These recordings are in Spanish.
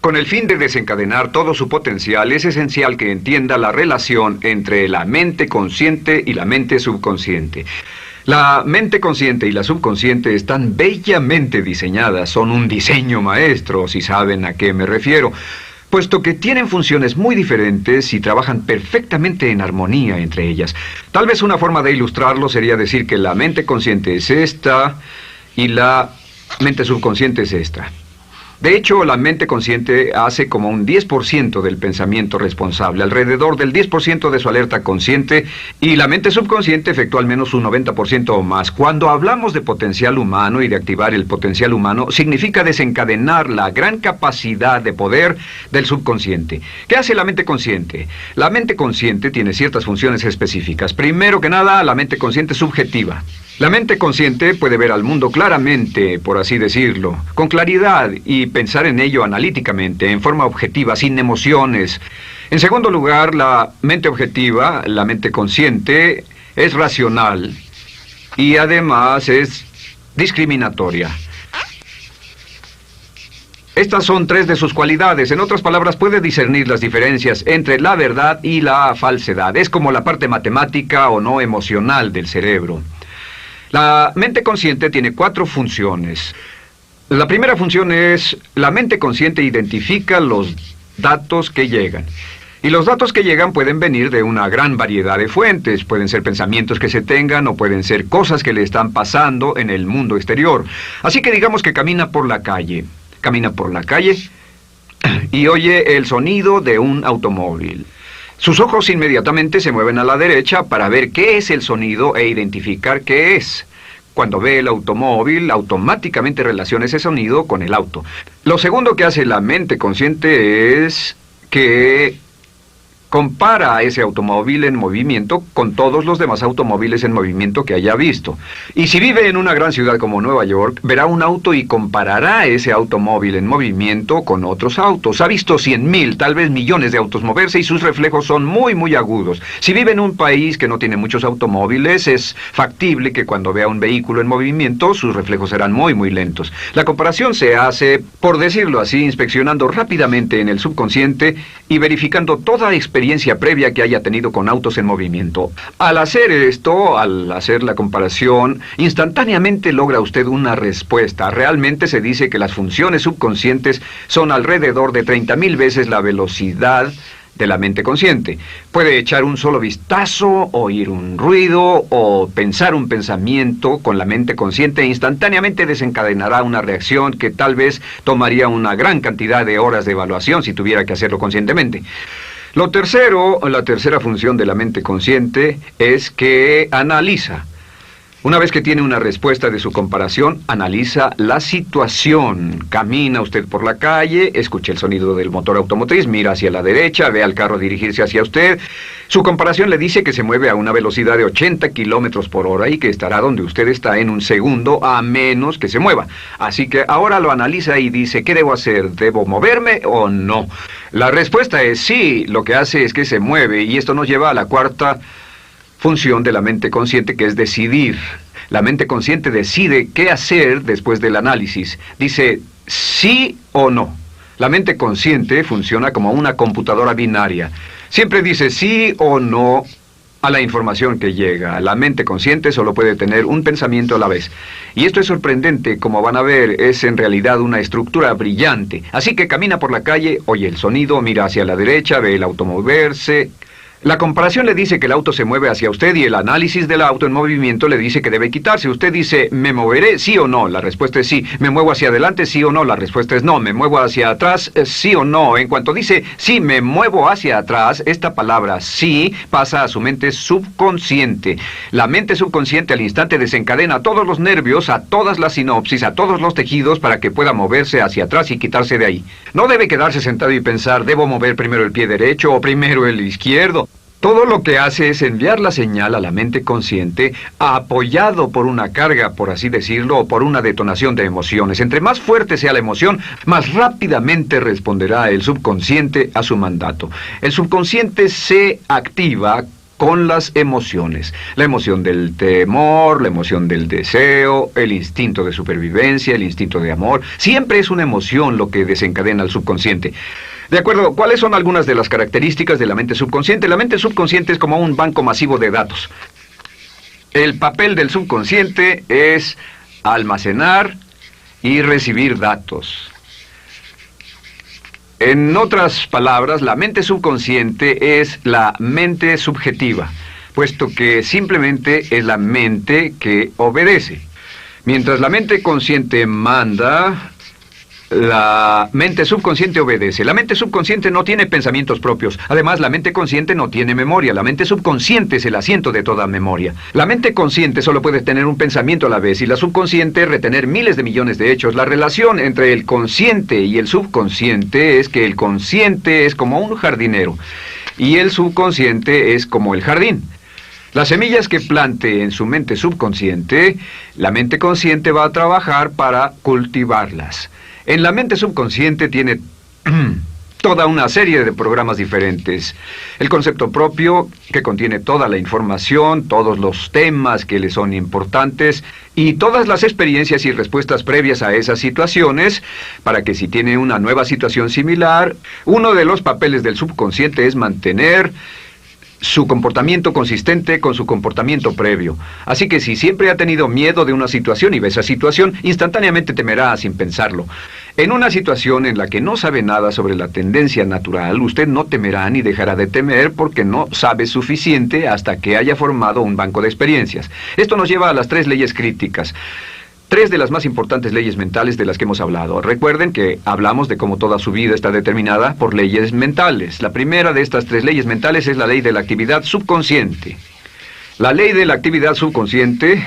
Con el fin de desencadenar todo su potencial, es esencial que entienda la relación entre la mente consciente y la mente subconsciente. La mente consciente y la subconsciente están bellamente diseñadas, son un diseño maestro, si saben a qué me refiero, puesto que tienen funciones muy diferentes y trabajan perfectamente en armonía entre ellas. Tal vez una forma de ilustrarlo sería decir que la mente consciente es esta y la mente subconsciente es esta. De hecho, la mente consciente hace como un 10% del pensamiento responsable, alrededor del 10% de su alerta consciente, y la mente subconsciente efectúa al menos un 90% o más. Cuando hablamos de potencial humano y de activar el potencial humano, significa desencadenar la gran capacidad de poder del subconsciente. ¿Qué hace la mente consciente? La mente consciente tiene ciertas funciones específicas. Primero que nada, la mente consciente es subjetiva. La mente consciente puede ver al mundo claramente, por así decirlo, con claridad y pensar en ello analíticamente, en forma objetiva, sin emociones. En segundo lugar, la mente objetiva, la mente consciente, es racional y además es discriminatoria. Estas son tres de sus cualidades. En otras palabras, puede discernir las diferencias entre la verdad y la falsedad. Es como la parte matemática o no emocional del cerebro. La mente consciente tiene 4 funciones. La primera función es, la mente consciente identifica los datos que llegan. Y los datos que llegan pueden venir de una gran variedad de fuentes. Pueden ser pensamientos que se tengan o pueden ser cosas que le están pasando en el mundo exterior. Así que digamos que camina por la calle. Camina por la calle y oye el sonido de un automóvil. Sus ojos inmediatamente se mueven a la derecha para ver qué es el sonido e identificar qué es. Cuando ve el automóvil, automáticamente relaciona ese sonido con el auto. Lo segundo que hace la mente consciente es que compara a ese automóvil en movimiento con todos los demás automóviles en movimiento que haya visto. Y si vive en una gran ciudad como Nueva York, verá un auto y comparará ese automóvil en movimiento con otros autos. Ha visto 100,000, tal vez millones de autos moverse y sus reflejos son muy, muy agudos. Si vive en un país que no tiene muchos automóviles, es factible que cuando vea un vehículo en movimiento, sus reflejos serán muy, muy lentos. La comparación se hace, por decirlo así, inspeccionando rápidamente en el subconsciente y verificando toda experiencia previa que haya tenido con autos en movimiento. Al hacer esto, al hacer la comparación, instantáneamente logra usted una respuesta. Realmente se dice que las funciones subconscientes son alrededor de 30,000 veces la velocidad de la mente consciente. Puede echar un solo vistazo, oír un ruido o pensar un pensamiento con la mente consciente e instantáneamente desencadenará una reacción que tal vez tomaría una gran cantidad de horas de evaluación si tuviera que hacerlo conscientemente. La tercera función de la mente consciente es que analiza. Una vez que tiene una respuesta de su comparación, analiza la situación. Camina usted por la calle, escucha el sonido del motor automotriz, mira hacia la derecha, ve al carro dirigirse hacia usted. Su comparación le dice que se mueve a una velocidad de 80 kilómetros por hora y que estará donde usted está en un segundo, a menos que se mueva. Así que ahora lo analiza y dice, ¿qué debo hacer? ¿Debo moverme o no? La respuesta es sí, lo que hace es que se mueve, y esto nos lleva a la cuarta función de la mente consciente, que es decidir. La mente consciente decide qué hacer después del análisis. Dice sí o no. La mente consciente funciona como una computadora binaria. Siempre dice sí o no a la información que llega. La mente consciente solo puede tener un pensamiento a la vez. Y esto es sorprendente, como van a ver, es en realidad una estructura brillante. Así que camina por la calle, oye el sonido, mira hacia la derecha, ve el auto moverse. La comparación le dice que el auto se mueve hacia usted y el análisis del auto en movimiento le dice que debe quitarse. Usted dice, ¿me moveré? ¿Sí o no? La respuesta es sí. ¿Me muevo hacia adelante? ¿Sí o no? La respuesta es no. ¿Me muevo hacia atrás? ¿Sí o no? En cuanto dice, sí, me muevo hacia atrás, esta palabra sí pasa a su mente subconsciente. La mente subconsciente al instante desencadena a todos los nervios, a todas las sinapsis, a todos los tejidos para que pueda moverse hacia atrás y quitarse de ahí. No debe quedarse sentado y pensar, ¿debo mover primero el pie derecho o primero el izquierdo? Todo lo que hace es enviar la señal a la mente consciente, apoyado por una carga, por así decirlo, o por una detonación de emociones. Entre más fuerte sea la emoción, más rápidamente responderá el subconsciente a su mandato. El subconsciente se activa con las emociones. La emoción del temor, la emoción del deseo, el instinto de supervivencia, el instinto de amor. Siempre es una emoción lo que desencadena al subconsciente. De acuerdo, ¿cuáles son algunas de las características de la mente subconsciente? La mente subconsciente es como un banco masivo de datos. El papel del subconsciente es almacenar y recibir datos. En otras palabras, la mente subconsciente es la mente subjetiva, puesto que simplemente es la mente que obedece. Mientras la mente consciente manda, la mente subconsciente obedece. La mente subconsciente no tiene pensamientos propios. Además, la mente consciente no tiene memoria. La mente subconsciente es el asiento de toda memoria. La mente consciente solo puede tener un pensamiento a la vez y la subconsciente retener miles de millones de hechos. La relación entre el consciente y el subconsciente es que el consciente es como un jardinero y el subconsciente es como el jardín. Las semillas que plante en su mente subconsciente, la mente consciente va a trabajar para cultivarlas. En la mente subconsciente tiene toda una serie de programas diferentes. El concepto propio, que contiene toda la información, todos los temas que le son importantes y todas las experiencias y respuestas previas a esas situaciones, para que si tiene una nueva situación similar, uno de los papeles del subconsciente es mantener su comportamiento consistente con su comportamiento previo. Así que si siempre ha tenido miedo de una situación y ve esa situación, instantáneamente temerá sin pensarlo. En una situación en la que no sabe nada sobre la tendencia natural, usted no temerá ni dejará de temer porque no sabe suficiente hasta que haya formado un banco de experiencias. Esto nos lleva a las 3 leyes críticas. 3 de las más importantes leyes mentales de las que hemos hablado. Recuerden que hablamos de cómo toda su vida está determinada por leyes mentales. La primera de estas 3 leyes mentales es la ley de la actividad subconsciente. La ley de la actividad subconsciente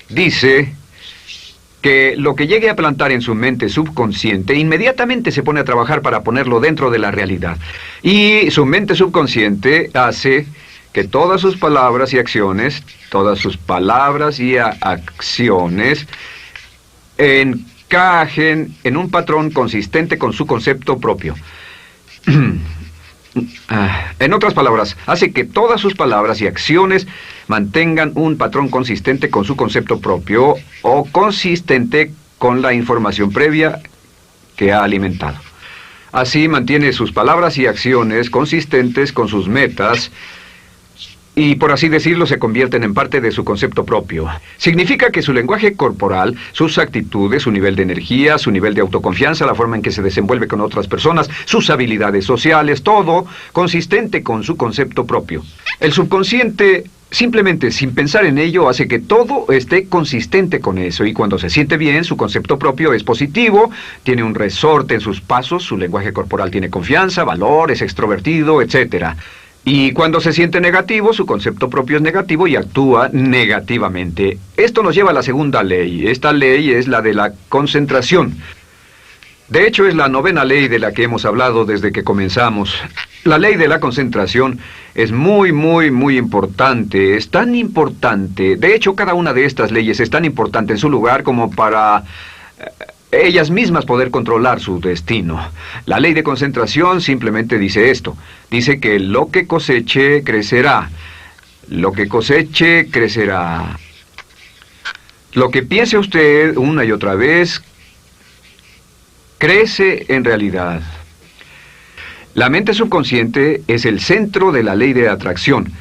dice que lo que llegue a plantar en su mente subconsciente inmediatamente se pone a trabajar para ponerlo dentro de la realidad. Y su mente subconsciente hace que todas sus palabras y acciones, encajen en un patrón consistente con su concepto propio. En otras palabras, hace que todas sus palabras y acciones mantengan un patrón consistente con su concepto propio o consistente con la información previa que ha alimentado. Así mantiene sus palabras y acciones consistentes con sus metas y, por así decirlo, se convierten en parte de su concepto propio. Significa que su lenguaje corporal, sus actitudes, su nivel de energía, su nivel de autoconfianza, la forma en que se desenvuelve con otras personas, sus habilidades sociales, todo consistente con su concepto propio. El subconsciente, simplemente sin pensar en ello, hace que todo esté consistente con eso, y cuando se siente bien, su concepto propio es positivo, tiene un resorte en sus pasos, su lenguaje corporal tiene confianza, valor, es extrovertido, etc. Y cuando se siente negativo, su concepto propio es negativo y actúa negativamente. Esto nos lleva a la segunda ley. Esta ley es la de la concentración. De hecho, es la 9ª ley de la que hemos hablado desde que comenzamos. La ley de la concentración es muy importante. Es tan importante. De hecho, cada una de estas leyes es tan importante en su lugar como para ellas mismas poder controlar su destino. La ley de concentración simplemente dice esto. Dice que lo que coseche, crecerá. Lo que coseche, crecerá. Lo que piense usted una y otra vez, crece en realidad. La mente subconsciente es el centro de la ley de atracción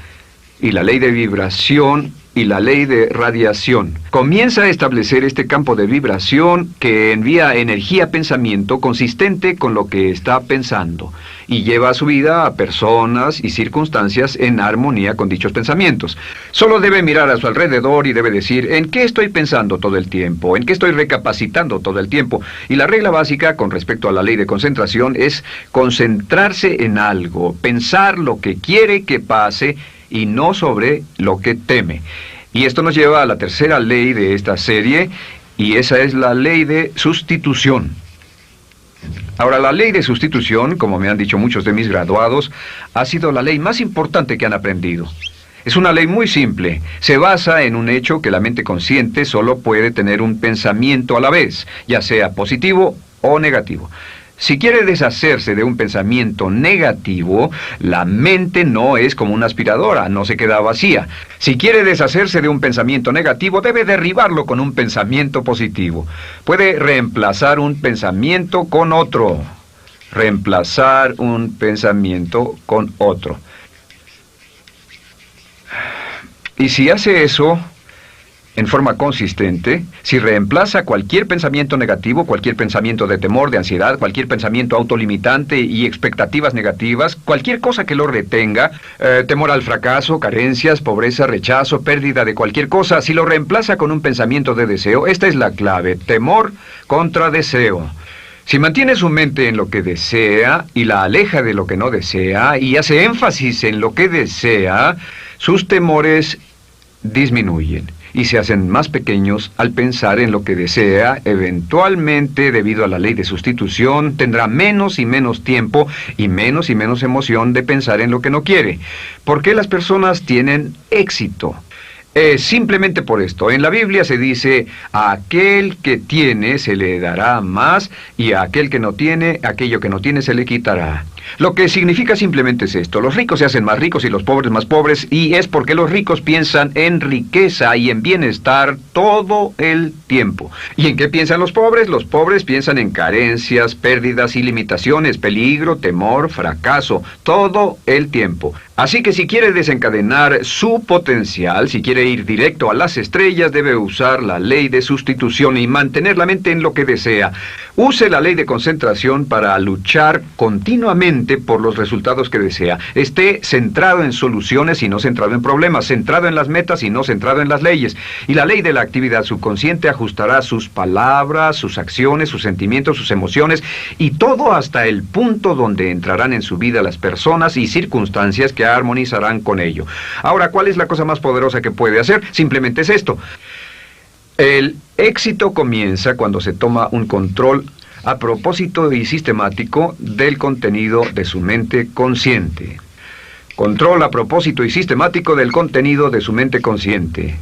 y la ley de vibración y la ley de radiación. Comienza a establecer este campo de vibración que envía energía-pensamiento consistente con lo que está pensando y lleva a su vida a personas y circunstancias en armonía con dichos pensamientos. Solo debe mirar a su alrededor y debe decir, ¿en qué estoy pensando todo el tiempo? ¿En qué estoy recapacitando todo el tiempo? Y la regla básica con respecto a la ley de concentración es concentrarse en algo, pensar lo que quiere que pase y no sobre lo que teme. Y esto nos lleva a la 3ª ley de esta serie, y esa es la ley de sustitución. Ahora, la ley de sustitución, como me han dicho muchos de mis graduados, ha sido la ley más importante que han aprendido. Es una ley muy simple. Se basa en un hecho que la mente consciente solo puede tener un pensamiento a la vez, ya sea positivo o negativo. Si quiere deshacerse de un pensamiento negativo, la mente no es como una aspiradora, no se queda vacía. Si quiere deshacerse de un pensamiento negativo, debe derribarlo con un pensamiento positivo. Puede reemplazar un pensamiento con otro. Reemplazar un pensamiento con otro. Y si hace eso en forma consistente, si reemplaza cualquier pensamiento negativo, cualquier pensamiento de temor, de ansiedad, cualquier pensamiento autolimitante y expectativas negativas, cualquier cosa que lo retenga, temor al fracaso, carencias, pobreza, rechazo, pérdida de cualquier cosa, si lo reemplaza con un pensamiento de deseo, esta es la clave: temor contra deseo. Si mantiene su mente en lo que desea y la aleja de lo que no desea y hace énfasis en lo que desea, sus temores disminuyen y se hacen más pequeños al pensar en lo que desea. Eventualmente, debido a la ley de sustitución, tendrá menos y menos tiempo y menos emoción de pensar en lo que no quiere. ¿Por qué las personas tienen éxito? Simplemente por esto. En la Biblia se dice: a aquel que tiene se le dará más, y a aquel que no tiene, aquello que no tiene se le quitará. Lo que significa simplemente es esto: los ricos se hacen más ricos y los pobres más pobres, y es porque los ricos piensan en riqueza y en bienestar todo el tiempo. ¿Y en qué piensan los pobres? Los pobres piensan en carencias, pérdidas y limitaciones, peligro, temor, fracaso, todo el tiempo. Así que si quiere desencadenar su potencial, si quiere ir directo a las estrellas, debe usar la ley de sustitución y mantener la mente en lo que desea. Use la ley de concentración para luchar continuamente por los resultados que desea. Esté centrado en soluciones y no centrado en problemas, centrado en las metas y no centrado en las leyes. Y la ley de la actividad subconsciente ajustará sus palabras, sus acciones, sus sentimientos, sus emociones y todo hasta el punto donde entrarán en su vida las personas y circunstancias que armonizarán con ello. Ahora, ¿cuál es la cosa más poderosa que puede hacer? Simplemente es esto. El éxito comienza cuando se toma un control a propósito y sistemático del contenido de su mente consciente. Control a propósito y sistemático del contenido de su mente consciente.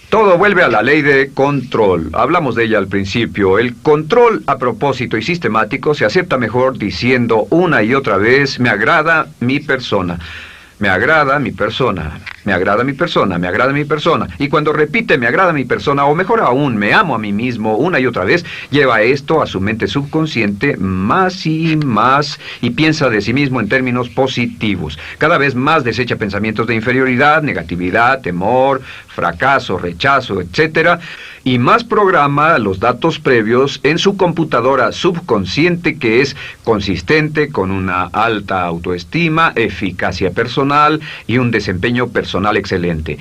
Todo vuelve a la ley de control. Hablamos de ella al principio. El control a propósito y sistemático se acepta mejor diciendo una y otra vez: me agrada mi persona. Me agrada mi persona, me agrada mi persona, me agrada mi persona. Y cuando repite me agrada mi persona, o mejor aún, me amo a mí mismo una y otra vez, lleva esto a su mente subconsciente más y piensa de sí mismo en términos positivos. Cada vez más desecha pensamientos de inferioridad, negatividad, temor, fracaso, rechazo, etc. Y más programa los datos previos en su computadora subconsciente, que es consistente con una alta autoestima, eficacia personal y un desempeño personal excelente.